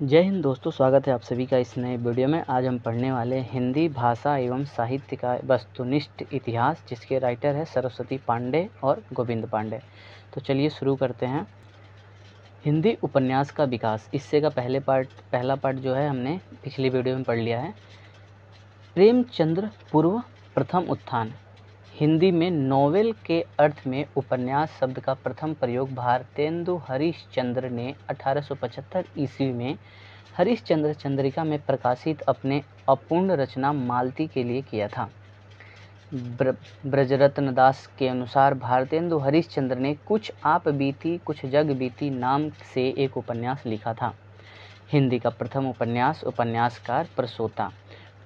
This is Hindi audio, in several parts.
जय हिंद दोस्तों, स्वागत है आप सभी का इस नए वीडियो में। आज हम पढ़ने वाले हिंदी भाषा एवं साहित्य का वस्तुनिष्ठ इतिहास, जिसके राइटर है सरस्वती पांडे और गोविंद पांडे। तो चलिए शुरू करते हैं। हिंदी उपन्यास का विकास, इससे का पहला पार्ट जो है हमने पिछली वीडियो में पढ़ लिया है। प्रेमचंद्र पूर्व प्रथम उत्थान। हिंदी में नोवेल के अर्थ में उपन्यास शब्द का प्रथम प्रयोग भारतेंदु हरिश्चंद्र ने 1875 ईस्वी में हरिश्चंद्र चंद्रिका में प्रकाशित अपने अपूर्ण रचना मालती के लिए किया था। ब्रजरत्न दास के अनुसार भारतेंदु हरिश्चंद्र ने कुछ आप बीती कुछ जग बीती नाम से एक उपन्यास लिखा था। हिंदी का प्रथम उपन्यास उपन्यासकार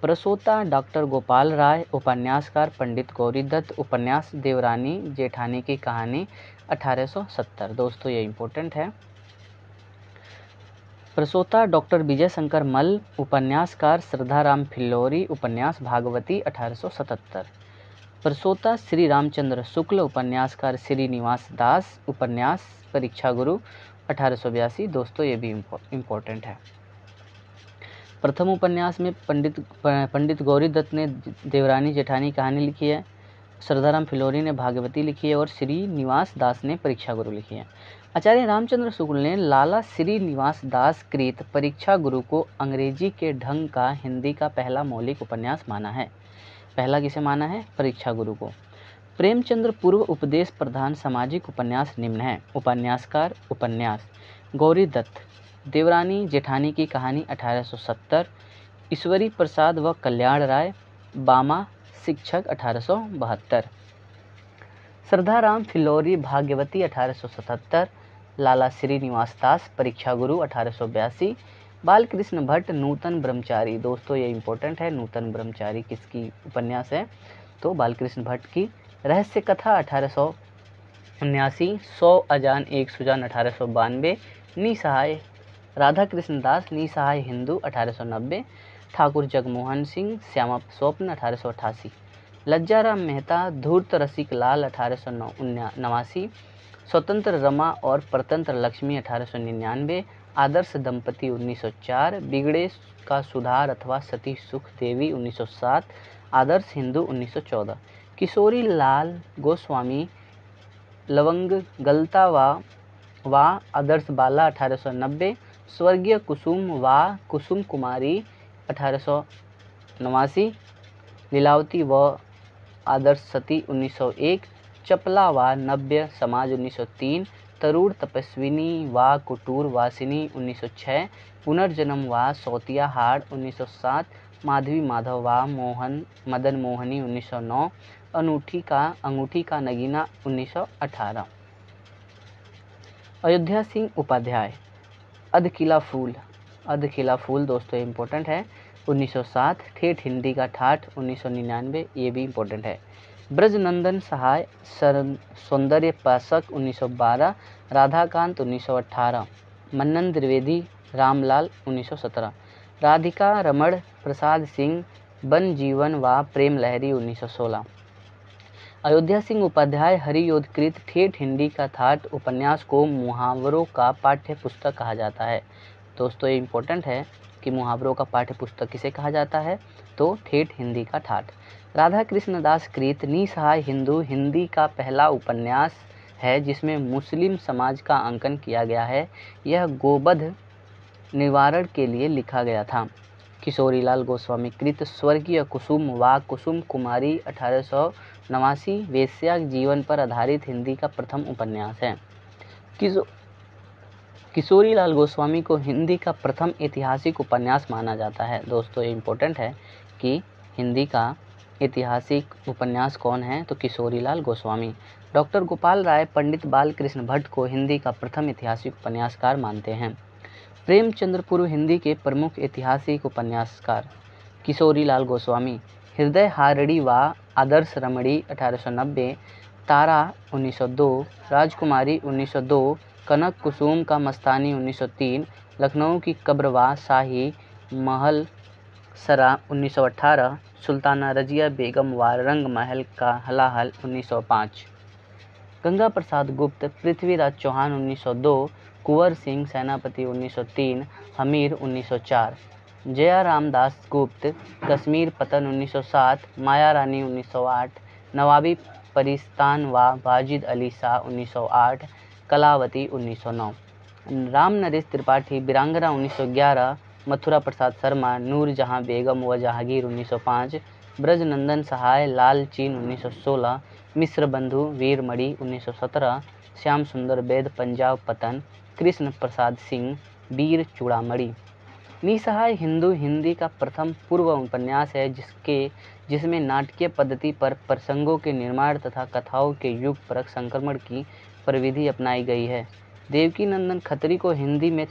प्रसोता डॉक्टर गोपाल राय, उपन्यासकार पंडित गौरीदत्त, उपन्यास देवरानी जेठानी की कहानी 1870। दोस्तों ये इम्पोर्टेंट है। प्रसोता डॉक्टर विजय शंकर मल, उपन्यासकार श्रद्धाराम फिल्लोरी, उपन्यास भागवती 1877। प्रसोता श्री रामचंद्र शुक्ल, उपन्यासकार श्रीनिवास दास, उपन्यास परीक्षा गुरु 1882। दोस्तों ये भी इम्पोर्टेंट है। प्रथम उपन्यास में पंडित गौरीदत्त ने देवरानी जेठानी कहानी लिखी है, श्रद्धाराम फिल्लोरी ने भागवती लिखी है और श्रीनिवास दास ने परीक्षा गुरु लिखी है। आचार्य रामचंद्र शुक्ल ने लाला श्रीनिवास दास कृत परीक्षा गुरु को अंग्रेजी के ढंग का हिंदी का पहला मौलिक उपन्यास माना है। पहला किसे माना है? परीक्षा गुरु को। प्रेमचंद्र पूर्व उपदेश प्रधान सामाजिक उपन्यास निम्न है। उपन्यासकार उपन्यास गौरीदत्त, देवरानी जेठानी की कहानी 1870, ईश्वरी प्रसाद व कल्याण राय, बामा शिक्षक 1872, श्रद्धाराम फिल्लोरी भाग्यवती 1877, लाला श्रीनिवास दास परीक्षा गुरु 1882, बालकृष्ण भट्ट नूतन ब्रह्मचारी। दोस्तों ये इम्पोर्टेंट है, नूतन ब्रह्मचारी किसकी उपन्यास है? तो बालकृष्ण भट्ट की। रहस्य कथा 1879, 100 अजान एक सुजान 1892, निसहाय राधा कृष्ण दास निसहाय हिंदू 1890, ठाकुर जगमोहन सिंह श्यामा स्वप्न 1888, लज्जाराम मेहता धूर्त रसिक लाल 1889, स्वतंत्र रमा और परतंत्र लक्ष्मी 1899, आदर्श दंपति 1904, बिगड़े का सुधार अथवा सती सुख देवी 1907, आदर्श हिंदू 1914, किशोरी लाल गोस्वामी लवंग गलता वा आदर्श बाला 1890, स्वर्गीय कुसुम वा कुसुम कुमारी 1889, लीलावती व आदर्श सती 1901, चपला व नव्य समाज 1903, तरूण तपस्विनी व कुटूर वासिनी 1906, पुनर्जन्म व सौतिया हाड़ 1907, माधवी माधव व मदन मोहनी 1909, अंगूठी का नगीना 1918। अयोध्या सिंह उपाध्याय अधकिला फूल दोस्तों इम्पोर्टेंट है 1907, ठेठ हिंदी का ठाठ 1999, ये भी इम्पोर्टेंट है। ब्रजनंदन सहाय सौंदर्य पाशक 1912, राधाकांत 1918, मन्नन द्विवेदी रामलाल 1917, राधिका रमण प्रसाद सिंह वन जीवन व प्रेम लहरी 1916। अयोध्या सिंह उपाध्याय हरियोधकृत ठेठ हिंदी का ठाठ उपन्यास को मुहावरों का पाठ्य पुस्तक कहा जाता है। दोस्तों ये इम्पोर्टेंट है कि मुहावरों का पाठ्य पुस्तक किसे कहा जाता है? तो ठेठ हिंदी का ठाठ। राधा कृष्ण दास कृत निसहाय हिंदू हिंदी का पहला उपन्यास है जिसमें मुस्लिम समाज का अंकन किया गया है। यह गोवध निवारण के लिए लिखा गया था। किशोरीलाल गोस्वामी कृत स्वर्गीय कुसुम व कुसुम कुमारी 1889 वेश्या जीवन पर आधारित हिंदी का प्रथम उपन्यास है। किशोरीलाल गोस्वामी को हिंदी का प्रथम ऐतिहासिक उपन्यास माना जाता है। दोस्तों ये इम्पोर्टेंट है कि हिंदी का ऐतिहासिक उपन्यास कौन है? तो किशोरीलाल गोस्वामी। डॉक्टर गोपाल राय पंडित बालकृष्ण भट्ट को हिंदी का प्रथम ऐतिहासिक उपन्यासकार मानते हैं। प्रेमचंद्र पूर्व हिंदी के प्रमुख ऐतिहासिक उपन्यासकार किशोरीलाल गोस्वामी। हृदय हारड़ी व आदर्श रमणी 1890, तारा 1902, राजकुमारी 1902, कनक कुसुम का मस्तानी 1903, लखनऊ की कब्र व शाही महल सरा 1918, सुल्ताना रजिया बेगम व रंग महल का हलाहल 1905, गंगा प्रसाद गुप्त पृथ्वीराज चौहान 1902, कुंवर सिंह सेनापति 1903, हमीर 1904, जया रामदास गुप्त, कश्मीर पतन 1907, माया रानी 1908, नवाबी परिस्तान व वाजिद अली शाह 1908, कलावती 1909, राम नरेश त्रिपाठी वीरांगना 1911, मथुरा प्रसाद शर्मा नूरजहां बेगम व जहांगीर 1905, ब्रजनंदन सहाय लाल चीन 1916, मिश्र बंधु वीरमणि 1917, श्याम सुंदर बेद पंजाब पतन, कृष्ण प्रसाद सिंह वीर चूड़ामणि। निसहाय हिंदू हिंदी का प्रथम पूर्व उपन्यास है जिसमें नाटकीय पद्धति पर प्रसंगों के निर्माण तथा कथाओं के युग परक संक्रमण की प्रविधि अपनाई गई है। देवकीनंदन खत्री को हिंदी में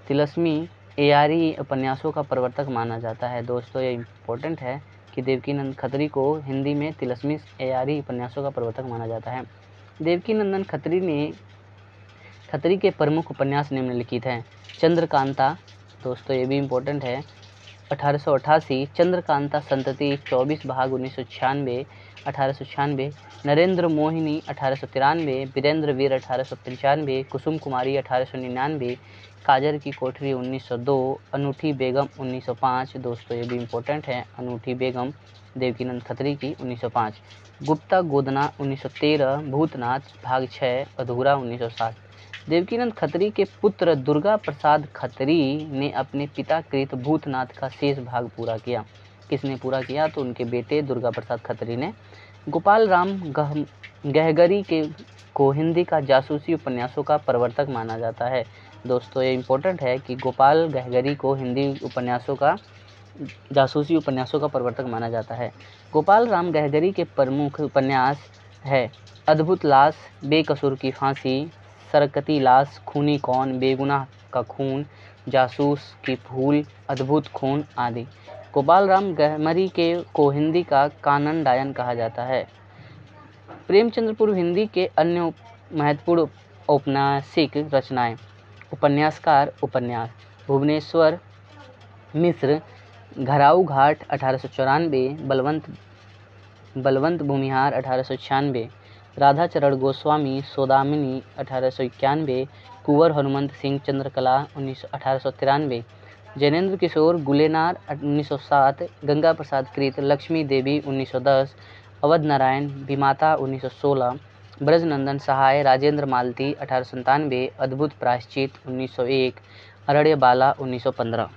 तिलस्मी एआरी उपन्यासों का प्रवर्तक माना जाता है। दोस्तों ये इम्पोर्टेंट है कि देवकीनंदन खत्री को हिंदी में तिलस्मी एआरी उपन्यासों का प्रवर्तक माना जाता है। देवकीनंदन खत्री के प्रमुख उपन्यास निम्नलिखित हैं। चंद्रकांता, दोस्तों ये भी इम्पोर्टेंट है, 1888, चंद्रकांता संतति 24 भाग 1896, नरेंद्र मोहिनी 1893, वीरेंद्र वीर 1895, कुसुम कुमारी 1899, काजर की कोठरी 1902, अनूठी बेगम 1905, दोस्तों ये भी इम्पोर्टेंट है, अनूठी बेगम देवकीनंदन खत्री की 1905, गुप्ता गोदना 1913, भूतनाथ भाग 6 अधूरा 1907। देवकीनंदन खत्री के पुत्र दुर्गा प्रसाद खत्री ने अपने पिता कृत भूतनाथ का शेष भाग पूरा किया। किसने पूरा किया? तो उनके बेटे दुर्गा प्रसाद खत्री ने। गोपाल राम गहगरी को हिंदी का जासूसी उपन्यासों का प्रवर्तक माना जाता है। दोस्तों ये इम्पोर्टेंट है कि गोपाल गहगरी को हिंदी जासूसी उपन्यासों का प्रवर्तक माना जाता है। गोपाल राम गहगरी के प्रमुख उपन्यास है अद्भुत लाश, बेकसूर की फांसी, सरकती लाश, खूनी कौन, बेगुनाह का खून, जासूस की भूल, अद्भुत खून आदि। गोपाल राम गहगरी को हिंदी का कानन डायन कहा जाता है। प्रेमचंद्र पूर्व हिंदी के अन्य महत्वपूर्ण औपन्यासिक रचनाएं। उपन्यासकार उपन्यास भुवनेश्वर मिश्र, घराऊ घाट 1894, बलवंत भूमिहार 1896, राधाचरण गोस्वामी सौदामिनी 1891, कुंवर हनुमंत सिंह चंद्रकला 1893, जैनेन्द्र किशोर गुलेनार 1907, गंगा प्रसाद कृत लक्ष्मी देवी 1910, अवध नारायण विमाता 1916, ब्रजनंदन सहाय राजेंद्र मालती 1897, अद्भुत प्रायश्चित 1901, अरण्यबाला 1915।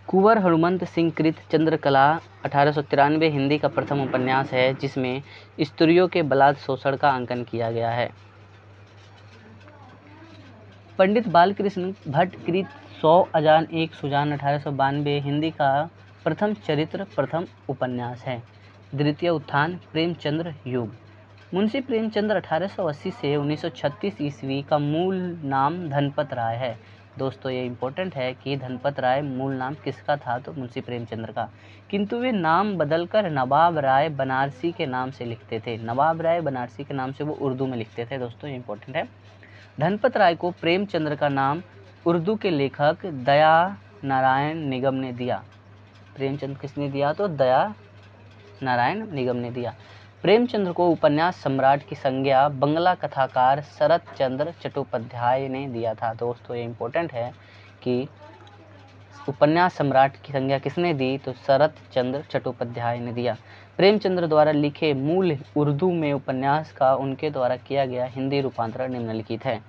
कुंवर हनुमंत सिंह कृत चंद्रकला 1893 हिंदी का प्रथम उपन्यास है जिसमें स्त्रियों के बलात् शोषण का अंकन किया गया है। पंडित बालकृष्ण भट्ट कृत 100 अजान एक सुजान 1892 हिंदी का प्रथम उपन्यास है। द्वितीय उत्थान प्रेमचंद्र युग। मुंशी प्रेमचंद्र 1880 से 1936 ईस्वी का मूल नाम धनपत राय है। दोस्तों ये इम्पोर्टेंट है कि धनपत राय मूल नाम किसका था? तो मुंशी प्रेमचंद्र का, किंतु वे नाम बदलकर नवाब राय बनारसी के नाम से लिखते थे। नवाब राय बनारसी के नाम से वो उर्दू में लिखते थे। दोस्तों ये इम्पोर्टेंट है। धनपत राय को प्रेमचंद्र का नाम उर्दू के लेखक दया नारायण निगम ने दिया। प्रेमचंद्र किसने दिया? तो दया नारायण निगम ने दिया। प्रेमचंद्र को उपन्यास सम्राट की संज्ञा बंगला कथाकार शरत चंद्र चट्टोपाध्याय ने दिया था। दोस्तों ये इम्पोर्टेंट है कि उपन्यास सम्राट की संज्ञा किसने दी? तो शरत चंद्र चट्टोपाध्याय ने दिया। प्रेमचंद्र द्वारा लिखे मूल उर्दू में उपन्यास का उनके द्वारा किया गया हिंदी रूपांतरण निम्नलिखित है।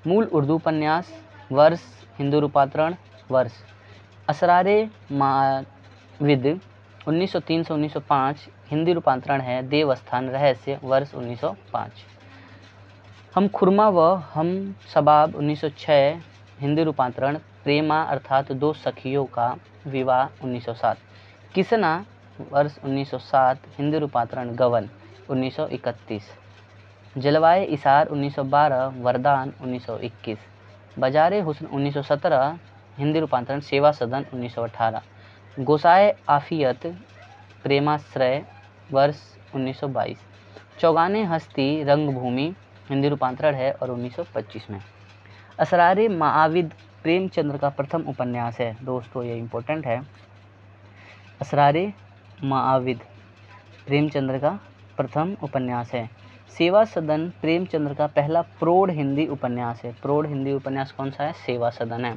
मूल उर्दू उपन्यास वर्ष, हिंदी रूपांतरण वर्ष। असरारे माविद 1903 से 1905 हिंदी रूपांतरण है। देवस्थान रहस्य वर्ष 1905। हम खुरमा व हम शबाब 1906 हिंदी रूपांतरण। प्रेमा अर्थात दो सखियों का विवाह 1907। किसना वर्ष 1907 हिंदी रूपांतरण। गवन 1931। जलवाए इसार 1912 वरदान 1921। बाजारे हुस्न 1917 हिंदी रूपांतरण। सेवा सदन 1918। गोसाए आफियत प्रेमाश्रय वर्ष 1922। चौगाने हस्ती रंगभूमि हिंदी रूपांतरण है और 1925 में। असरारे माविद प्रेमचंद्र का प्रथम उपन्यास है। दोस्तों ये इम्पोर्टेंट है। असरारे माविद प्रेमचंद्र का प्रथम उपन्यास है। सेवा सदन प्रेमचंद्र का पहला प्रौढ़ हिंदी उपन्यास है। प्रौढ़ हिंदी उपन्यास कौन सा है? सेवा सदन है।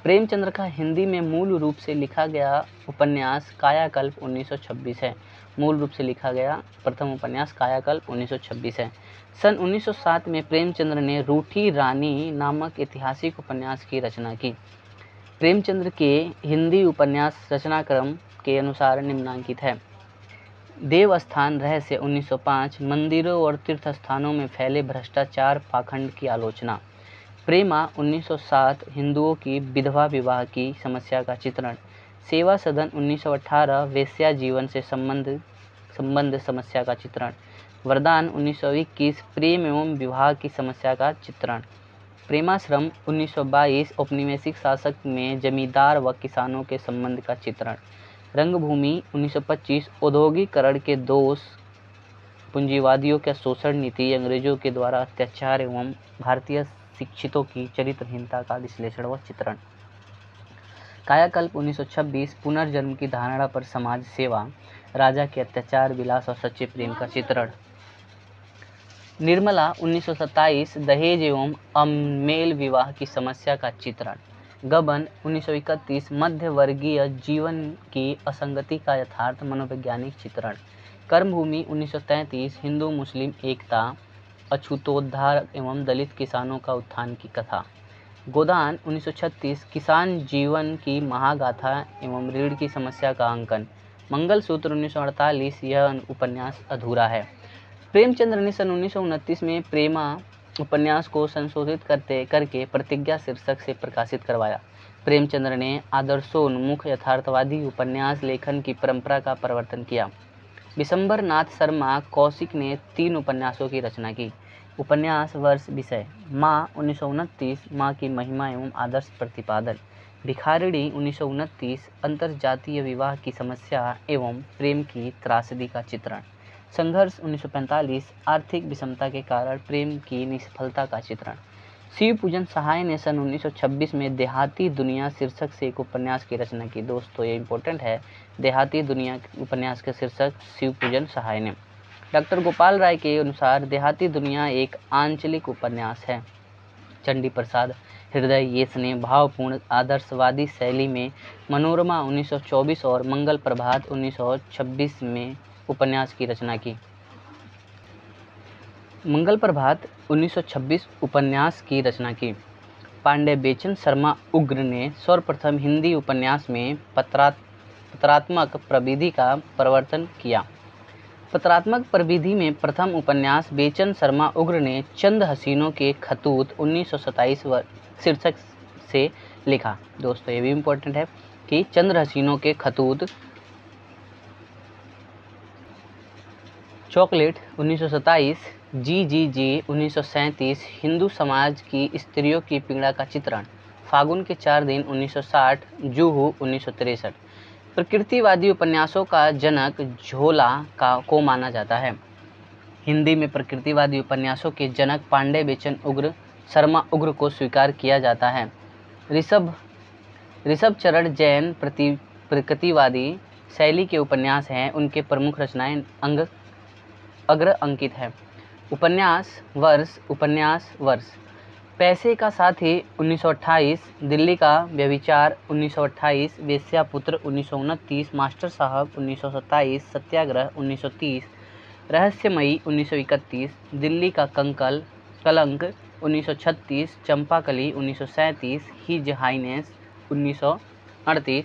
प्रेमचंद्र का हिंदी में मूल रूप से लिखा गया उपन्यास कायाकल्प 1926 है। मूल रूप से लिखा गया प्रथम उपन्यास कायाकल्प 1926 है। सन 1907 में प्रेमचंद्र ने रूठी रानी नामक ऐतिहासिक उपन्यास की रचना की। प्रेमचंद्र के हिंदी उपन्यास रचनाक्रम के अनुसार निम्नांकित है। देवस्थान रहस्य 1905 मंदिरों और तीर्थ स्थानों में फैले भ्रष्टाचार पाखंड की आलोचना। प्रेमा 1907 हिंदुओं की विधवा विवाह की समस्या का चित्रण। सेवा सदन 1918 वेश्या जीवन से संबंध समस्या का चित्रण। वरदान 1921 प्रेम एवं विवाह की समस्या का चित्रण। प्रेमाश्रम 1922 औपनिवेशिक शासक में जमींदार व किसानों के संबंध का चित्रण। रंगभूमि 1925 औद्योगिकरण के दोष, पूंजीवादियों के शोषण नीति, अंग्रेजों के द्वारा अत्याचार एवं भारतीय शिक्षितों की चरित्रहीनता का विश्लेषण व चित्रण। कायाकल्प 1926 पुनर्जन्म की धारणा पर समाज सेवा, राजा के अत्याचार, विलास और सच्चे प्रेम का चित्रण। निर्मला 1927 दहेज एवं अमेल विवाह की समस्या का चित्रण। गबन 1931 मध्य वर्गीय जीवन की असंगति का यथार्थ मनोवैज्ञानिक चित्रण। कर्मभूमि 1933 हिंदू मुस्लिम एकता, अछूतोद्धार एवं दलित किसानों का उत्थान की कथा। गोदान 1936 किसान जीवन की महागाथा एवं ऋण की समस्या का अंकन। मंगलसूत्र 1948 यह उपन्यास अधूरा है। प्रेमचंद्र ने सन 1929 में प्रेमा उपन्यास को संशोधित करके प्रतिज्ञा शीर्षक से प्रकाशित करवाया। प्रेमचंद्र ने आदर्शोन्मुख यथार्थवादी उपन्यास लेखन की परंपरा का प्रवर्तन किया। विशंबर नाथ शर्मा कौशिक ने 3 उपन्यासों की रचना की। उपन्यास वर्ष विषय माँ 1929 माँ की महिमा एवं आदर्श प्रतिपादन। भिखारिणी 1929 अंतरजातीय विवाह की समस्या एवं प्रेम की त्रासदी का चित्रण। संघर्ष 1945 आर्थिक विषमता के कारण प्रेम की निष्फलता का चित्रण। शिव पूजन सहाय ने सन 1926 में देहाती दुनिया शीर्षक से एक उपन्यास की रचना की। दोस्तों ये इंपॉर्टेंट है, देहाती दुनिया उपन्यास का शीर्षक शिव पूजन सहाय ने। डॉक्टर गोपाल राय के अनुसार देहाती दुनिया एक आंचलिक उपन्यास है। चंडी प्रसाद हृदय येस ने भावपूर्ण आदर्शवादी शैली में मनोरमा 1924 और मंगल प्रभात 1926 में उपन्यास की रचना की। मंगल प्रभात 1926 उपन्यास की रचना की। पांडे बेचन शर्मा उग्र ने सर्वप्रथम हिंदी उपन्यास में पत्रात्मक प्रविधि का प्रवर्तन किया। पत्रात्मक प्रविधि में प्रथम उपन्यास बेचन शर्मा उग्र ने चंद हसीनों के खतूत 1927 शीर्षक से लिखा। दोस्तों ये भी इम्पोर्टेंट है कि चंद हसीनों के खतूत। चॉकलेट 1927, जी 1937 हिंदू समाज की स्त्रियों की पीड़ा का चित्रण। फागुन के 4 दिन 1960, जूहू 1963। प्रकृतिवादी उपन्यासों का जनक झोला को माना जाता है। हिंदी में प्रकृतिवादी उपन्यासों के जनक पांडे बेचन शर्मा उग्र को स्वीकार किया जाता है। ऋषभ चरण जैन प्रकृतिवादी शैली के उपन्यास हैं। उनके प्रमुख रचनाएं अग्र अंकित है। उपन्यास वर्ष पैसे का साथी 1928, दिल्ली का व्यभिचार 1928, वेश्यापुत्र 1929, मास्टर साहब 1927, सत्याग्रह 1930, रहस्यमयी 1931, दिल्ली का कलंक 1936, चंपाकली 1937, हिज हाइनेस 1938,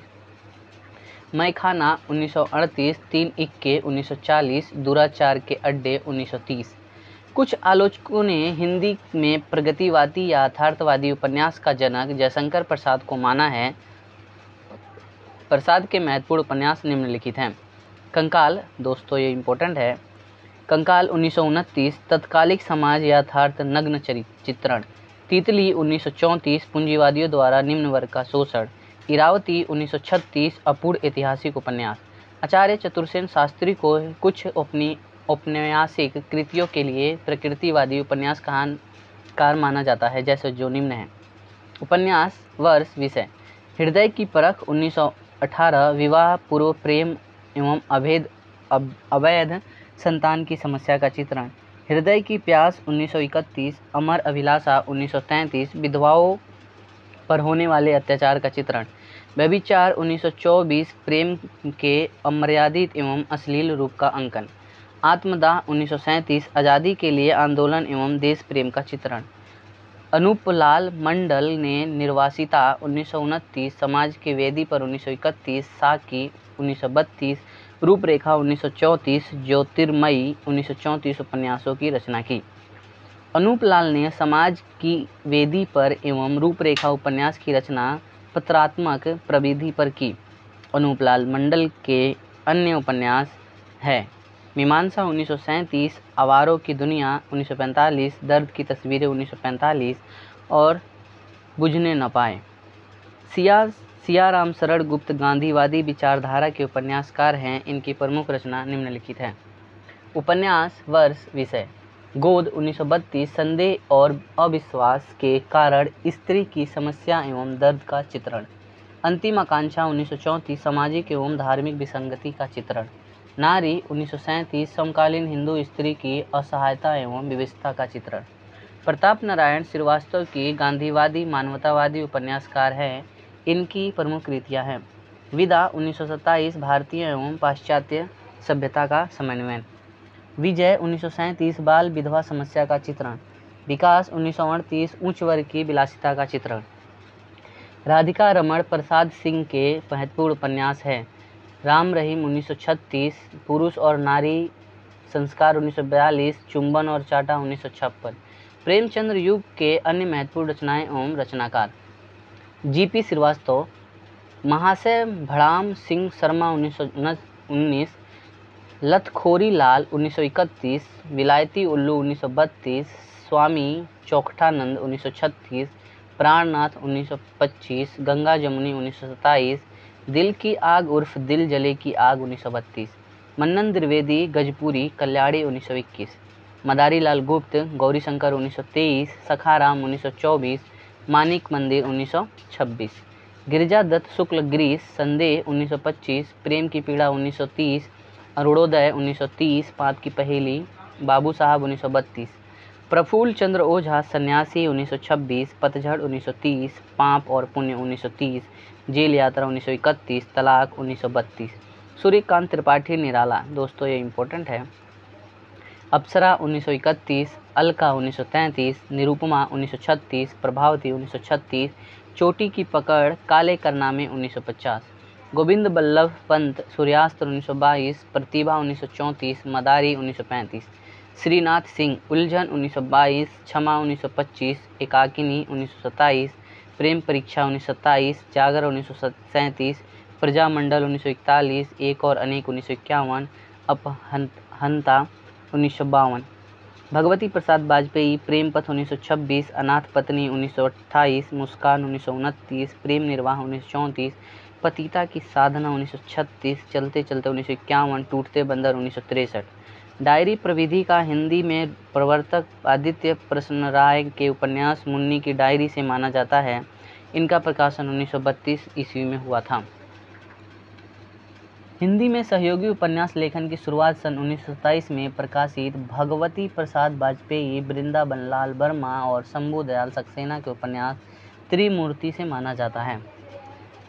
मैखाना 1938, 3 इक्के 1940, दुराचार के अड्डे 1930। कुछ आलोचकों ने हिंदी में प्रगतिवादी या यथार्थवादी उपन्यास का जनक जयशंकर प्रसाद को माना है। प्रसाद के महत्वपूर्ण उपन्यास निम्नलिखित हैं। कंकाल, दोस्तों ये इम्पोर्टेंट है। कंकाल 1929 तत्कालिक समाज यथार्थ नग्न चित्रण। तितली 1934 पूंजीवादियों द्वारा निम्न वर्ग का शोषण। इरावती 1936 अपूर्ण ऐतिहासिक उपन्यास। आचार्य चतुर्सेन शास्त्री को कुछ औपन्यासिक कृतियों के लिए प्रकृतिवादी उपन्यासकार माना जाता है, जैसे जो निम्न है। उपन्यास वर्ष विषय हृदय की परख 1918, विवाह पूर्व प्रेम एवं अवैध संतान की समस्या का चित्रण। हृदय की प्यास 1931, अमर अभिलाषा 1933, विधवाओं पर होने वाले अत्याचार का चित्रण। व्यभिचार 1924, प्रेम के अमर्यादित एवं अश्लील रूप का अंकन। आत्मदाह 1937, आज़ादी के लिए आंदोलन एवं देश प्रेम का चित्रण। अनूपलाल मंडल ने निर्वासिता 1929, समाज की वेदी पर 1931, साकी 1932, रूपरेखा 1934, ज्योतिर्मयी 1934 उपन्यासों की रचना की। अनूपलाल ने समाज की वेदी पर एवं रूपरेखा उपन्यास की रचना पत्रात्मक प्रविधि पर की। अनूपलाल मंडल के अन्य उपन्यास है मीमांसा 1937, आवारों की दुनिया 1945, दर्द की तस्वीरें 1945 और बुझने न पाए। सियाराम शरण गुप्त गांधीवादी विचारधारा के उपन्यासकार हैं। इनकी प्रमुख रचना निम्नलिखित है। उपन्यास वर्ष विषय गोद 1932, संदेह और अविश्वास के कारण स्त्री की समस्या एवं दर्द का चित्रण। अंतिम आकांक्षा 1934, सामाजिक एवं धार्मिक विसंगति का चित्रण। नारी 1937, समकालीन हिंदू स्त्री की असहायता एवं विविधता का चित्रण। प्रताप नारायण श्रीवास्तव की गांधीवादी मानवतावादी उपन्यासकार हैं। इनकी प्रमुख कृतियां हैं विदा 1927, भारतीय एवं पाश्चात्य सभ्यता का समन्वय। विजय 1937, बाल विधवा समस्या का चित्रण। विकास 1938, उच्च वर्ग की विलासिता का चित्रण। राधिका रमण प्रसाद सिंह के महत्वपूर्ण उपन्यास है। राम रहीम 1936, पुरुष और नारी संस्कार 1942, चुंबन और चाटा 1956। प्रेमचंद्र युग के अन्य महत्वपूर्ण रचनाएं एवं रचनाकार। जीपी श्रीवास्तव, महाशय भड़ाम सिंह शर्मा 1919, लतखोरी लाल 1931, विलायती उल्लू 1932, स्वामी चौखटानंद 1936, प्राणनाथ 1925, गंगा जमुनी 1927, दिल की आग उर्फ दिल जले की आग 1932, मन्नन द्विवेदी गजपुरी कल्याणी 1921, मदारी लाल गुप्त गौरीशंकर 1923, सखाराम 1924, मानिक मंदिर 1926, गिरिजा दत्त शुक्ल ग्रीस संदेह 1925, प्रेम की पीड़ा 1930, अरुणोदय 1930, पाप की पहेली, बाबू साहब 1932, प्रफुल्ल चंद्र ओझा सन्यासी 1926, पतझड़ 1930, पाप और पुण्य 1930, जेल यात्रा 1931, तलाक 1932, सूर्यकांत त्रिपाठी निराला, दोस्तों ये इम्पोर्टेंट है। अप्सरा 1931, अलका 1933, निरुपमा 1936, प्रभावती 1936, चोटी की पकड़, काले करनामे 1950, गोविंद बल्लभ पंत सूर्यास्त 1922, प्रतिभा 1934, मदारी 1935, श्रीनाथ सिंह उलझन 1922, क्षमा 1925, एकाकिनी 1927, प्रेम परीक्षा 1927, जागर 1937, प्रजामंडल 1941, एक और अनेक 1951, अपहंता 1952, भगवती प्रसाद वाजपेयी, प्रेम पथ 1926, अनाथ पत्नी 1928, मुस्कान 1929, प्रेम निर्वाह 1934, पतिता की साधना 1936, चलते चलते 1951, टूटते बंदर 1963। डायरी प्रविधि का हिंदी में प्रवर्तक आदित्य प्रसन्न राय के उपन्यास मुन्नी की डायरी से माना जाता है। इनका प्रकाशन 1932 ईस्वी में हुआ था। हिंदी में सहयोगी उपन्यास लेखन की शुरुआत सन 1927 में प्रकाशित भगवती प्रसाद वाजपेयी, वृंदावन लाल वर्मा और शंभू दयाल सक्सेना के उपन्यास त्रिमूर्ति से माना जाता है।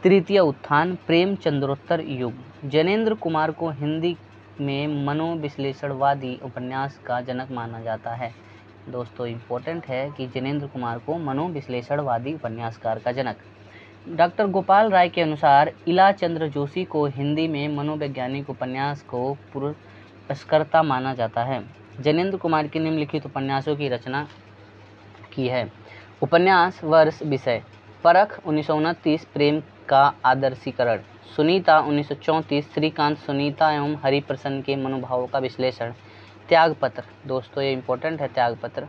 तृतीय उत्थान, प्रेमचंद्रोत्तर युग। जैनेन्द्र कुमार को हिंदी में मनोविश्लेषणवादी उपन्यास का जनक माना जाता है। दोस्तों इम्पोर्टेंट है कि जैनेन्द्र कुमार को मनोविश्लेषणवादी उपन्यासकार का जनक। डॉक्टर गोपाल राय के अनुसार इला चंद्र जोशी को हिंदी में मनोवैज्ञानिक उपन्यास को पुरस्कर्ता माना जाता है। जैनेन्द्र कुमार के निम्नलिखित उपन्यासों की रचना की है। उपन्यास वर्ष विषय परख 1929, प्रेम का आदर्शीकरण। सुनीता 1934, श्रीकांत सुनीता एवं हरिप्रसन्न के मनोभावों का विश्लेषण। त्यागपत्र, दोस्तों ये इम्पोर्टेंट है त्यागपत्र।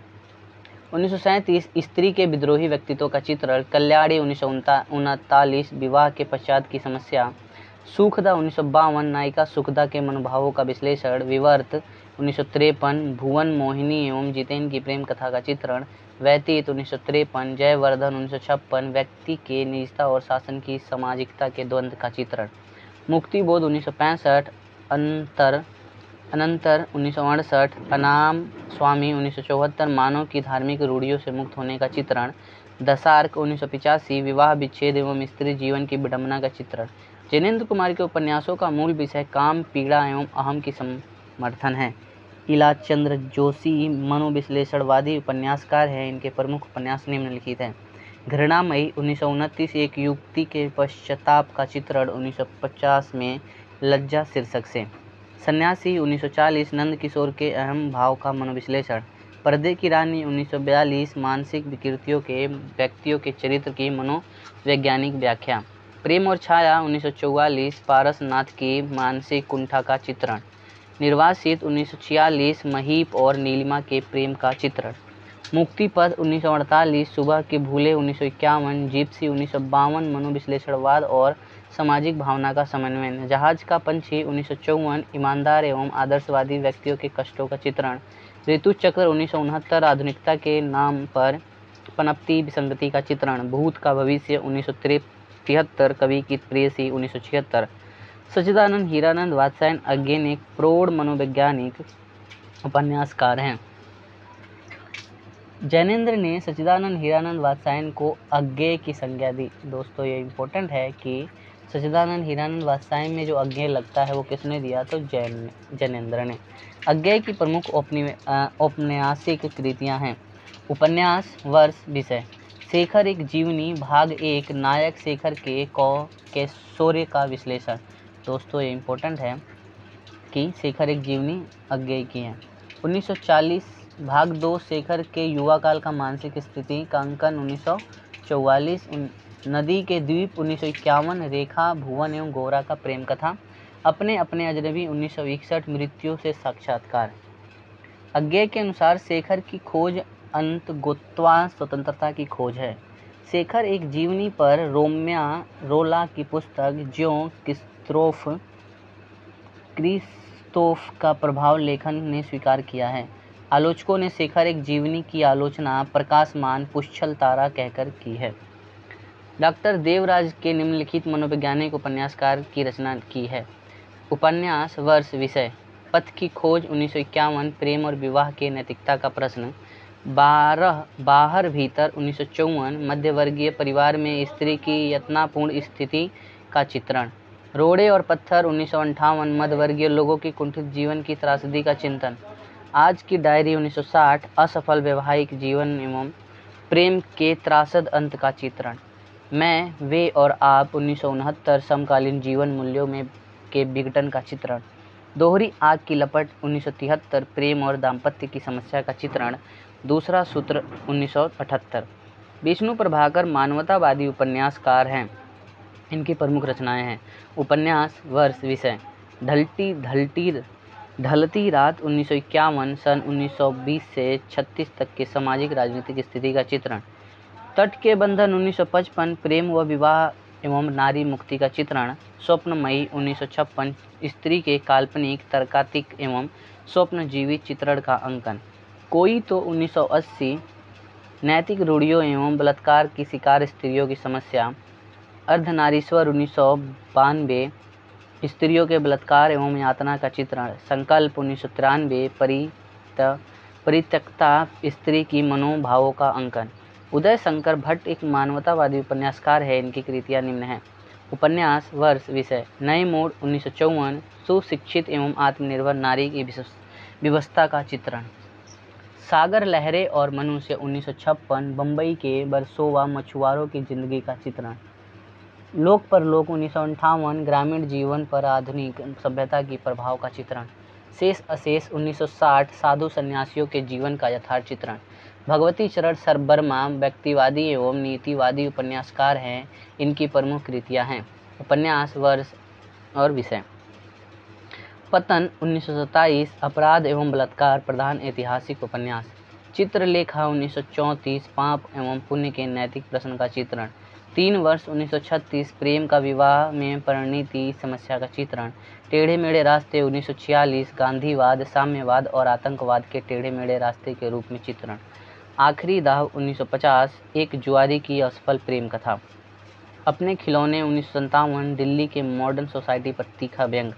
1937, स्त्री के विद्रोही व्यक्तित्व का चित्रण। कल्याणी 1939, विवाह के पश्चात की समस्या। सुखदा 1952, नायिका सुखदा के मनोभावों का विश्लेषण। विवर्त 1953, भुवन मोहिनी एवं जितेन की प्रेम कथा का चित्रण। व्यतीत 1953, जयवर्धन 1956, व्यक्ति के निजता और शासन की सामाजिकता के द्वंद्व का चित्रण। मुक्तिबोध 1965, अंतर अनंतर 1968, अनाम स्वामी 1974, मानव की धार्मिक रूढ़ियों से मुक्त होने का चित्रण। दशार्क 1985, विवाह विच्छेद एवं स्त्री जीवन की विडंबना का चित्रण। जैनेन्द्र कुमार के उपन्यासों का मूल विषय काम, पीड़ा एवं अहम की समर्थन है। इलाचंद्र जोशी मनोविश्लेषणवादी उपन्यासकार हैं। इनके प्रमुख उपन्यास निम्नलिखित हैं। घृणामयी 1929, एक युवती के पश्चाताप का चित्रण 1950 में लज्जा शीर्षक से। सन्यासी 1940, नंद किशोर के अहम भाव का मनोविश्लेषण। पर्दे की रानी 1942, मानसिक विकृतियों के व्यक्तियों के चरित्र की मनोवैज्ञानिक व्याख्या। प्रेम और छाया 1944, पारसनाथ की मानसिक कुंठा का चित्रण। निर्वासित 1946, महीप और नीलिमा के प्रेम का चित्रण। मुक्तिपथ 1948, सुबह के भूले 1951, जिप्सी 1952, मनोविश्लेषणवाद और सामाजिक भावना का समन्वय। जहाज का पंछी 1954, ईमानदार एवं आदर्शवादी व्यक्तियों के कष्टों का चित्रण। ऋतुचक्र 1969, आधुनिकता के नाम पर पनपती विसंगति का चित्रण। भूत का भविष्य 1973, कवि की प्रेयसी 1976। सच्चिदानंद हीरानंद वात्स्यायन अज्ञेय एक प्रौढ़ मनोवैज्ञानिक उपन्यासकार हैं। जैनेन्द्र ने सच्चिदानंद हीरानंद वात्स्यायन को अज्ञेय की संज्ञा दी। दोस्तों ये इम्पोर्टेंट है कि सच्चिदानंद हीरानंद वात्स्यायन में जो अज्ञेय लगता है वो किसने दिया, तो जैनेन्द्र ने। अज्ञेय की प्रमुख औपन्यासिक कृतियां हैं। उपन्यास, वर्ष, विषय। शेखर एक जीवनी, भाग 1, नायक शेखर के शौर्य का विश्लेषण। दोस्तों ये इम्पोर्टेंट है कि शेखर एक जीवनी अज्ञेय की है। 1940, भाग 2, शेखर के युवा काल का मानसिक स्थिति का अंकन 1944। नदी के द्वीप 1951, रेखा, भुवन एवं गौरा का प्रेम कथा। अपने अपने अजनबी 1961, मृत्यु से साक्षात्कार। अज्ञेय के अनुसार शेखर की खोज अंतगोत्वा स्वतंत्रता की खोज है। शेखर एक जीवनी पर रोम्या रोला की पुस्तक ज्यो क्रिस्तोफ का प्रभाव लेखन ने स्वीकार किया है। आलोचकों ने शेखर एक जीवनी की आलोचना प्रकाशमान पुष्छल तारा कहकर की है। डॉक्टर देवराज के निम्नलिखित मनोवैज्ञानिक उपन्यासकार की रचना की है। उपन्यास, वर्ष, विषय। पथ की खोज 1951, प्रेम और विवाह के नैतिकता का प्रश्न। बाहर भीतर 1954, मध्यवर्गीय परिवार में स्त्री की यातनापूर्ण स्थिति का चित्रण। रोड़े और पत्थर 1958, मध्यवर्गीय लोगों की कुंठित जीवन की त्रासदी का चिंतन। आज की डायरी 1960, असफल वैवाहिक जीवन एवं प्रेम के त्रासद अंत का चित्रण। मैं, वे और आप 1969, समकालीन जीवन मूल्यों में के विघटन का चित्रण। दोहरी आग की लपट 1973, प्रेम और दाम्पत्य की समस्या का चित्रण। दूसरा सूत्र 1978। विष्णु प्रभाकर मानवतावादी उपन्यासकार हैं। इनकी प्रमुख रचनाएं हैं। उपन्यास, वर्ष, विषय। ढलती रात 1951, सन 1920 से 36 तक के सामाजिक राजनीतिक स्थिति का चित्रण। तट के बंधन 1955, प्रेम व विवाह एवं नारी मुक्ति का चित्रण। स्वप्नमयी 1956, स्त्री के काल्पनिक, तर्कातीत एवं स्वप्नजीवी चित्रण का अंकन। कोई तो 1980, नैतिक रूढ़ियों एवं बलात्कार की शिकार स्त्रियों की समस्या। अर्धनारीश्वर 1992, स्त्रियों के बलात्कार एवं यातना का चित्रण। संकल्प 1993, परित्यक्ता स्त्री की मनोभावों का अंकन। उदय शंकर भट्ट एक मानवतावादी उपन्यासकार है। इनकी कृतियां निम्न हैं। उपन्यास, वर्ष, विषय। नए मोड़ 1954, सुशिक्षित एवं आत्मनिर्भर नारी की विवस्था का चित्रण। सागर लहरें और मनुष्य 1956, बम्बई के बरसोवा मछुआरों की जिंदगी का चित्रण। लोक परलोक 1958, ग्रामीण जीवन पर आधुनिक सभ्यता की प्रभाव का चित्रण। शेष अशेष 1960, साधु सन्यासियों के जीवन का यथार्थ चित्रण। भगवती चरण सर्वर्मा व्यक्तिवादी एवं नीतिवादी उपन्यासकार हैं। इनकी प्रमुख कृतियां हैं। उपन्यास, वर्ष और विषय। पतन 1927, अपराध एवं बलात्कार प्रधान ऐतिहासिक उपन्यास। चित्रलेखा 1934, पाप एवं पुण्य के नैतिक प्रश्न का चित्रण। 3 वर्ष 1936, प्रेम का विवाह में परिणति समस्या का चित्रण। टेढ़े मेढ़े रास्ते 1946, गांधीवाद, साम्यवाद और आतंकवाद के टेढ़े मेढ़े रास्ते के रूप में चित्रण। आखिरी दाव 1950, एक जुआरी की असफल प्रेम कथा। अपने खिलौने 1957, दिल्ली के मॉडर्न सोसाइटी पर तीखा व्यंग।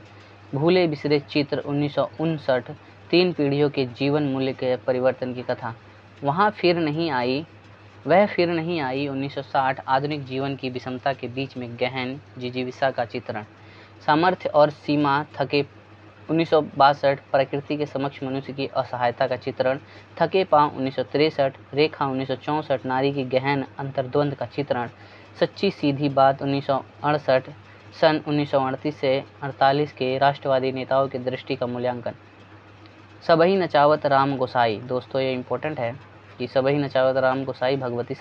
भूले बिसरे चित्र 1959, 3 पीढ़ियों के जीवन मूल्य के परिवर्तन की कथा। वह फिर नहीं आई 1960, आधुनिक जीवन की विषमता के बीच में गहन जिजीविषा का चित्रण। सामर्थ्य और सीमा थके 1962, प्रकृति के समक्ष मनुष्य की असहायता का चित्रण। थके पांव 1963, रेखा 1964, नारी की गहन अंतर्द्वंद का चित्रण। सच्ची सीधी बात 1968, सन 1938 से 48 के राष्ट्रवादी नेताओं की दृष्टि का मूल्यांकन। सबही नचावत राम गोसाई, दोस्तों ये इम्पोर्टेंट है कि सबही नचावत राम गोसाई भगवती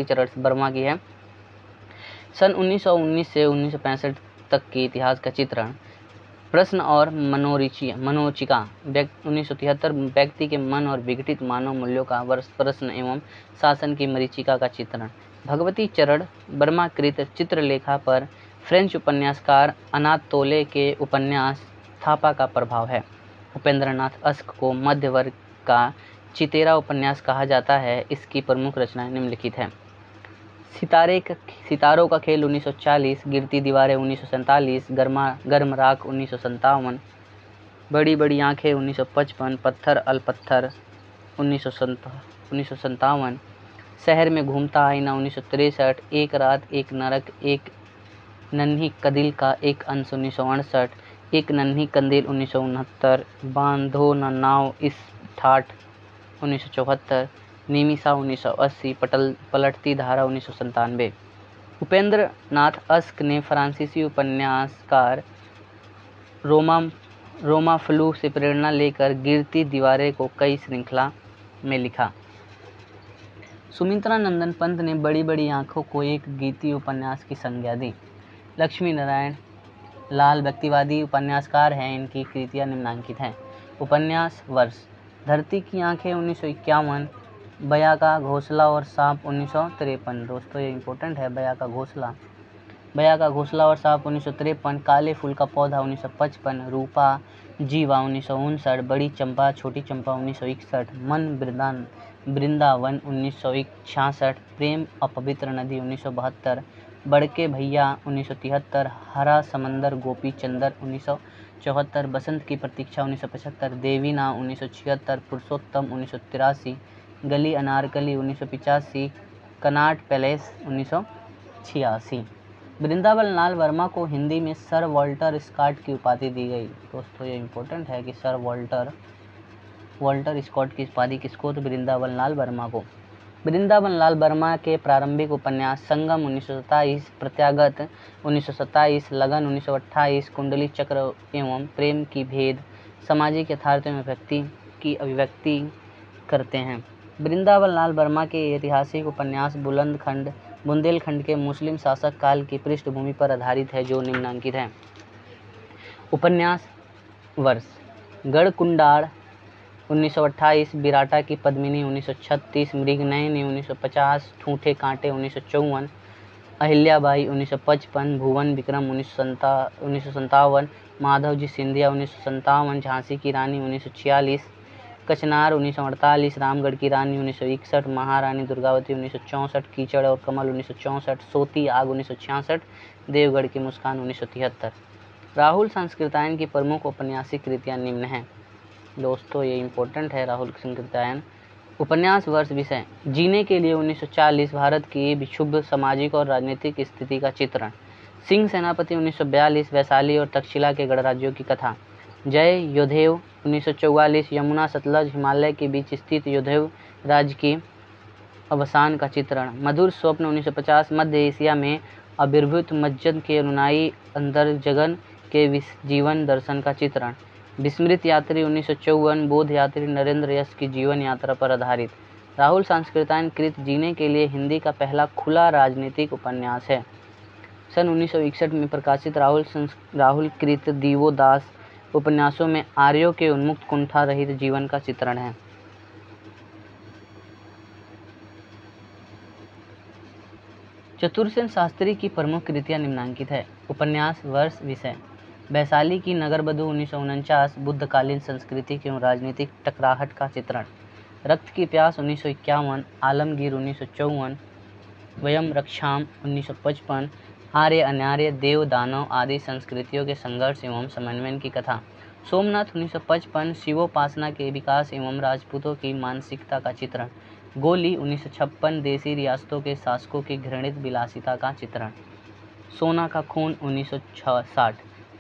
चरण वर्मा की है। सन 1919 से 1965 तक के इतिहास का चित्रण। प्रश्न और मनोचिका 1973, व्यक्ति के मन और विघटित मानव मूल्यों का प्रश्न एवं शासन की मरीचिका का चित्रण। भगवती चरण वर्मा कृत चित्रलेखा पर फ्रेंच उपन्यासकार अनातोले के उपन्यास थापा का प्रभाव है। उपेंद्रनाथ अस्क को मध्य वर्ग का चितेरा उपन्यास कहा जाता है। इसकी प्रमुख रचनाएं निम्नलिखित हैं। सितारों का खेल 1940, गिरती दीवारें 1947, गर्म राख 1957, बड़ी बड़ी आंखें 1955, पत्थर अल पत्थर 1957, शहर में घूमता आईना 1963, एक रात एक नरक, एक नन्ही कदिल का एक अंश 1968, एक नन्ही कंदील 1969, बांधो न नाव इस ठाठ 1974, निमिषा 1980, पलटती धारा 1997। उपेंद्र नाथ अस्क ने फ्रांसीसी उपन्यासकार रोमा फ्लू से प्रेरणा लेकर गिरती दीवारें को कई श्रृंखला में लिखा। सुमित्रा नंदन पंत ने बड़ी बड़ी आंखों को एक गीति उपन्यास की संज्ञा दी। लक्ष्मी नारायण लाल व्यक्तिवादी उपन्यासकार हैं। इनकी कृतियां निम्नांकित हैं। उपन्यास वर्ष: धरती की आंखें 1951, बया का घोंसला और सांप 1953। दोस्तों ये इम्पोर्टेंट है। बया का घोंसला और सांप 1953, काले फूल का पौधा 1955, रूपा जीवा 1959, बड़ी चंपा छोटी चंपा 1961, मन वृंदावन 1966, प्रेम अपवित्र नदी 1972, बड़के भैया 1973, हरा समंदर गोपी चंदर 1974, बसंत की प्रतीक्षा 1975, देवीना 1976, पुरुषोत्तम 1983, गली अनारकली 1985, कनॉट पैलेस 1986। वृंदावन लाल वर्मा को हिंदी में सर वॉल्टर स्कॉट की उपाधि दी गई। दोस्तों ये इम्पोर्टेंट है कि सर वॉल्टर स्कॉट की उपाधि किसको? तो वृंदावन लाल वर्मा को। वृंदावन लाल वर्मा के प्रारंभिक उपन्यास संगम 1927, प्रत्यागत 1927, लगन 1928, कुंडली चक्र एवं प्रेम की भेद सामाजिक यथार्थों में व्यक्ति की अभिव्यक्ति करते हैं। वृंदावन लाल वर्मा के ऐतिहासिक उपन्यास बुंदेलखंड के मुस्लिम शासक काल की पृष्ठभूमि पर आधारित है, जो निम्नांकित हैं। उपन्यास वर्ष: गढ़कुंडार 1928, विराटा की पद्मिनी 1936, मृगनयनी 1950, ठूठे कांटे 1954, अहिल्याबाई 1955, भुवन विक्रम 1957, माधवजी सिंधिया 1957, झांसी की रानी 1946, कचनार 1948, रामगढ़ की रानी 1961, महारानी दुर्गावती 1964, कीचड़ और कमल 1964, सोती आग 1966, देवगढ़ की मुस्कान 1973। राहुल सांस्कृत्यायन की प्रमुख औपन्यासिक कृतियां निम्न हैं। दोस्तों ये इम्पोर्टेंट है। राहुल सांस्कृत्यायन उपन्यास वर्ष विषय: जीने के लिए 1940, भारत की विक्षुब्ध सामाजिक और राजनीतिक स्थिति का चित्रण। सिंह सेनापति 1942, वैशाली और तक्षशिला के गणराज्यों की कथा। जय योधेव 1944, यमुना सतलज हिमालय के बीच स्थित योधेव राज्य की अवसान का चित्रण। मधुर स्वप्न 1950, मध्य एशिया में आविर्भूत मस्जिद के अनुयायी अंदरजगन के जीवन दर्शन का चित्रण। विस्मृत यात्री 1954, बौद्ध यात्री नरेंद्र यश की जीवन यात्रा पर आधारित। राहुल सांस्कृत्यायन कृत जीने के लिए हिंदी का पहला खुला राजनीतिक उपन्यास है। सन 1961 में प्रकाशित राहुल कृत दीवोदास उपन्यासों में आर्यों के उन्मुक्त कुंठा रहित जीवन का चित्रण है। चतुरसेन शास्त्री की प्रमुख कृतियां निम्नांकित है। उपन्यास वर्ष विषय: वैशाली की नगरबधू 1949, बुद्धकालीन संस्कृति एवं राजनीतिक टकराहट का चित्रण। रक्त की प्यास 1951, आलमगीर 1954, वयम रक्षाम 1955, आर्य अनार्य, देव दानव आदि संस्कृतियों के संघर्ष एवं समन्वय की कथा। सोमनाथ 1955 शिवोपासना के विकास एवं राजपूतों की मानसिकता का चित्रण। गोली 1956 देसी रियासतों के शासकों की घृणित विलासिता का चित्रण। सोना का खून 1960।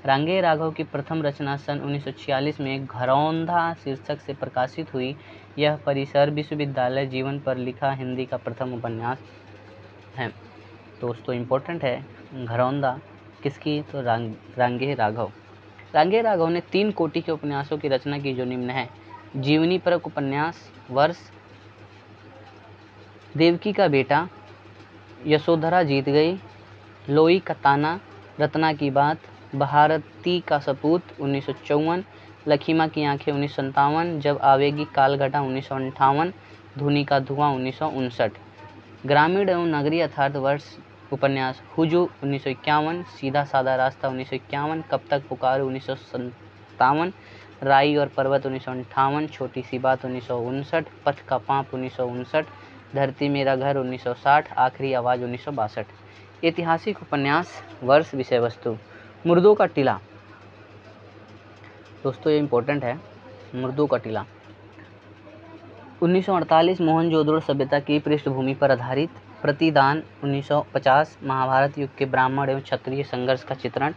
रांगे राघव की प्रथम रचना सन 1946 में घरौंधा शीर्षक से प्रकाशित हुई। यह परिसर विश्वविद्यालय जीवन पर लिखा हिंदी का प्रथम उपन्यास है। दोस्तों इम्पोर्टेंट है घरौंधा किसकी, तो रांगे राघव। रांगे राघव ने 3 कोटि के उपन्यासों की रचना की जो निम्न है। जीवनी परक उपन्यास वर्ष, देवकी का बेटा, यशोधरा जीत गई, लोई का ताना, रत्ना की बात, भारती का सपूत 1954, लखीमा की आंखें 1957, जब आवेगी कालघटा 1958, धुनी का धुआं 1959। ग्रामीण एवं नगरीय यथार्थ वर्ष उपन्यास हुजू 1951, सीधा साधा रास्ता 1951, कब तक पुकारो 1957, राई और पर्वत 1958, छोटी सी बात 1959, पथ का पाँप 1959, धरती मेरा घर 1960, आखिरी आवाज़ 1962। ऐतिहासिक उपन्यास वर्ष विषय वस्तु मुर्दों का टीला। दोस्तों ये इम्पोर्टेंट है, मुर्दों का टीला 1948 मोहनजोदड़ो सभ्यता की पृष्ठभूमि पर आधारित। प्रतिदान 1950 महाभारत युग के ब्राह्मण एवं क्षत्रिय संघर्ष का चित्रण।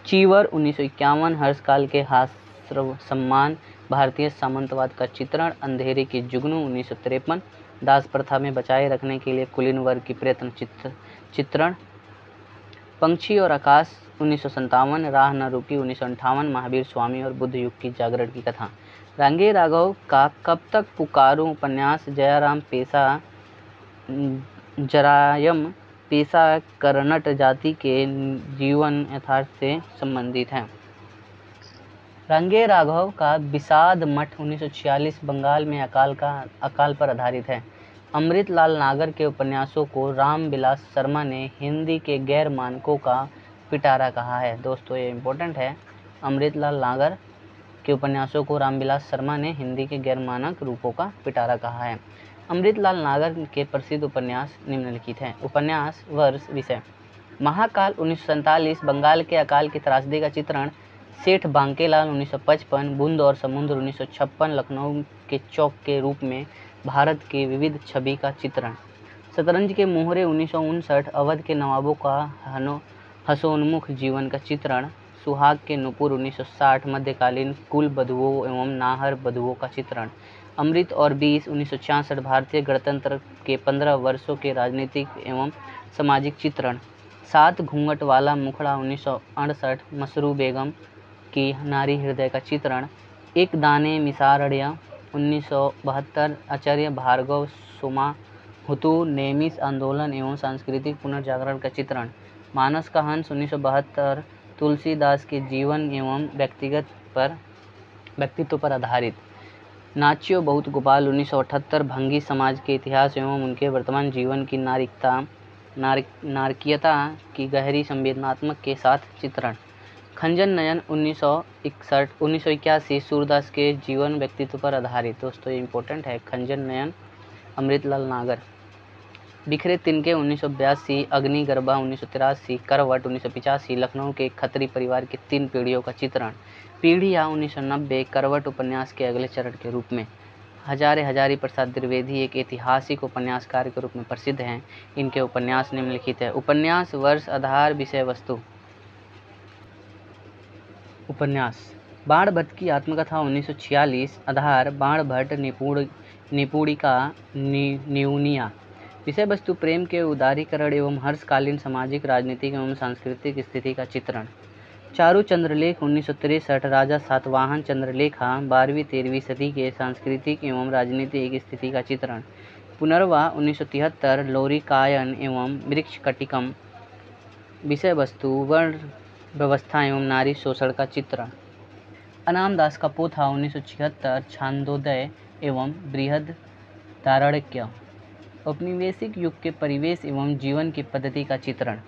चीवर 1951 हर्षकाल के हास्य सम्मान भारतीय सामंतवाद का चित्रण। अंधेरे की जुगनू 1953 दास प्रथा में बचाए रखने के लिए कुलीन वर्ग की प्रयत्न चित्रण। पंछी और आकाश 1957, राह न रुकी 1958, महावीर स्वामी और बुद्ध युग की जागरण की कथा। रांगे राघव का कब तक पुकारूं उपन्यास जयाराम पेशा जरायम पेशा कर्नट जाति के जीवन यथार्थ से संबंधित है। रांगे राघव का विषाद मठ 1946 बंगाल में अकाल पर आधारित है। अमृतलाल नागर के उपन्यासों को रामविलास शर्मा ने हिंदी के गैर मानकों का पिटारा कहा है। दोस्तों ये इम्पोर्टेंट है, अमृतलाल नागर के उपन्यासों को रामविलास शर्मा ने हिंदी के गैर मानक रूपों का पिटारा कहा है। अमृतलाल नागर के प्रसिद्ध उपन्यास निम्नलिखित हैं। उपन्यास वर्ष विषय महाकाल 1947 बंगाल के अकाल की त्रासदी का चित्रण। सेठ बांकेलाल 1955 बूंद और समुद्र 1956 लखनऊ के चौक के रूप में भारत के विविध छवि का चित्रण। शतरंज के मोहरे 1959 अवध के नवाबों का हंसोन्मुख जीवन का चित्रण। सुहाग के नुपुर 1960 मध्यकालीन कुल बधुओं एवं नाहर बधुओं का चित्रण। अमृत और 20 1966 भारतीय गणतंत्र के 15 वर्षों के राजनीतिक एवं सामाजिक चित्रण। 7 घूंघट वाला मुखड़ा 1968 मसरू बेगम की नारी हृदय का चित्रण। एक दाने मिसारड़िया 1972 आचार्य भार्गव सोमा हुतू नेमिस आंदोलन एवं सांस्कृतिक पुनर्जागरण का चित्रण। मानस का हंस 1972 तुलसीदास के जीवन एवं व्यक्तित्व पर आधारित। नाच्यो बहुत गोपाल 1978 भंगी समाज के इतिहास एवं उनके वर्तमान जीवन की नारकीयता की गहरी संवेदनात्मक के साथ चित्रण। खंजन नयन 1981 सूरदास के जीवन व्यक्तित्व पर आधारित। दोस्तों ये इम्पोर्टेंट है, खंजन नयन अमृतलाल नागर। बिखरे तिनके 1982, अग्निगर्भा 1983, करवट 1985 लखनऊ के खत्री परिवार की 3 पीढ़ियों का चित्रण। पीढ़ियाँ 1990 करवट उपन्यास के अगले चरण के रूप में। हजारी प्रसाद द्विवेदी एक ऐतिहासिक उपन्यासकार के रूप में प्रसिद्ध हैं। इनके उपन्यास निम्नलिखित है। उपन्यास वर्ष आधार विषय वस्तु उपन्यास बाण भट्ट की आत्मकथा 1946 आधार बाण भट्ट निपुणिका न्यूनिया। विषय वस्तु प्रेम के उदारीकरण एवं हर्षकालीन सामाजिक राजनीतिक एवं सांस्कृतिक स्थिति का चित्रण। चारु चंद्रलेख 1963 राजा सातवाहन चंद्रलेखा 12वीं-13वीं सदी के सांस्कृतिक एवं राजनीतिक स्थिति का चित्रण। पुनर्वा 1973 लौरिकायन एवं वृक्ष कटिकम। विषय वस्तु वर्ण व्यवस्था एवं नारी शोषण का चित्रण। अनाम दास का पोथा 1976 छांदोदय एवं बृहदारण्यक। औपनिवेशिक युग के परिवेश एवं जीवन की पद्धति का चित्रण।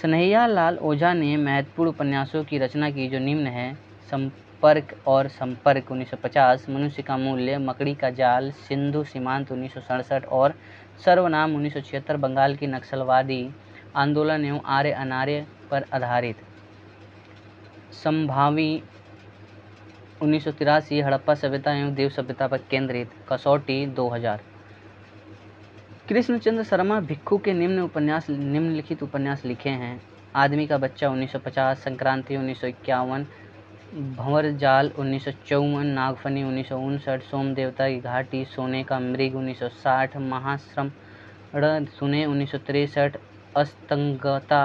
कन्हैयालाल ओझा ने महत्वपूर्ण उपन्यासों की रचना की जो निम्न है। संपर्क और संपर्क 1950, मनुष्य का मूल्य, मकड़ी का जाल, सिंधु सीमांत 1967 और सर्वनाम 1976 बंगाल की नक्सलवादी आंदोलन एवं आर्य अनार्य पर आधारित। संभावी 1983 हड़प्पा सभ्यता एवं देव सभ्यता पर केंद्रित। कसौटी 2000। कृष्णचंद्र शर्मा भिक्षु के निम्नलिखित उपन्यास लिखे हैं। आदमी का बच्चा 1950, संक्रांति 1951, भंवर जाल 1954, नागफनी 1959, सोम देवता की घाटी, सोने का मृग 1960, महाश्रमण सुने 1963, अस्तंगता,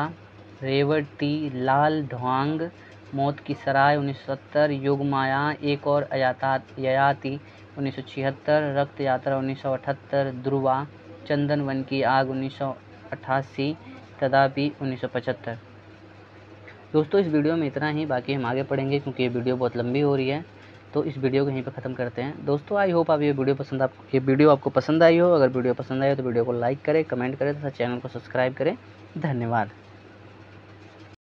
रेवती लाल ढोंग, मौत की सराय 1970, योगमाया एक और ययाति 1976, रक्त यात्रा 1978, ध्रुवा, चंदन वन की आग 1988, तदापि 1975। दोस्तों इस वीडियो में इतना ही, बाकी हम आगे पढ़ेंगे क्योंकि ये वीडियो बहुत लंबी हो रही है। तो इस वीडियो को यहीं पर ख़त्म करते हैं। दोस्तों आई होप ये वीडियो आपको पसंद आई हो। अगर वीडियो पसंद आई हो तो वीडियो को लाइक करें, कमेंट करें तथा चैनल को सब्सक्राइब करें। धन्यवाद।